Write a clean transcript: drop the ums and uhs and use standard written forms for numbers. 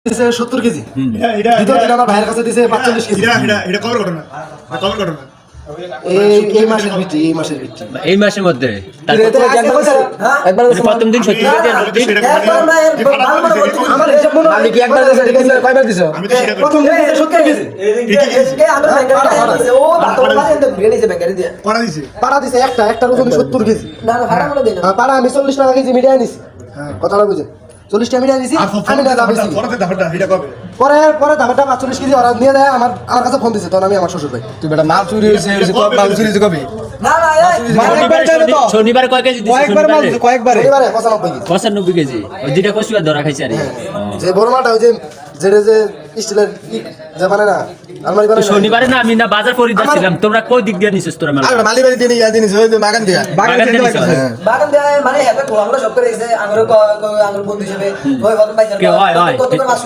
দিছে 70 কেজি দ্বিতীয় দিন আমার ভাইয়ের কাছে দিছে 45 কেজি এটা কবে ঘটনা এই মাসের ভিত্তি এই মাসের মধ্যে একবার প্রথম দিন 70 কেজি আমার হিসাব মনে হয় কি একবার দিছে ঠিক আছে কয়বার দিছো আমি তো সেটা প্রথম দিন দিছে 70 কেজি পড়া দিছে পাড়া দিছে একটা ওজন 70 কেজি পাড়া আমি 40 টাকা কেজি মিডিয়া নিছি কথাটা বুঝেন 40 টাকা মিডিয়া নিছি আমি না যাবেছি পড়াতে দাফটা এটা কবে পরে দামটা 45 কেজি ওরা নিয়ে দেয় আমার কাছে ফোন দিছে তখন আমি আমার শ্বশুর ভাই তুই বেটা মাল চুরি হয়েছে মাল চুরি হয়েছে কবে শনিবার কয় কেজি দিছে কয়েকবার এবারে 95 কেজি 95 কেজি ওই দুইটা কসুয়া ধরা খাইছে আরে যে বড় মালটা ওই যে স্টিলের যে মানে না আলমারি বানায় শনিবারে না আমি না বাজার করে যাচ্ছিলাম তোমরা কই দিক দিয়ে নিছিস তোরা মাল আর মালি বাড়ি দিয়ে ইয়া দিনিস ওই বাগান দিয়া বাগান দিয়ে নিছিস? বাগান দেয় মানে হেতে আমরা সব করে এসে আঙুর বন্ধু হিসেবে ওই বাগান পাইছে কে হয়? কত করে মাছ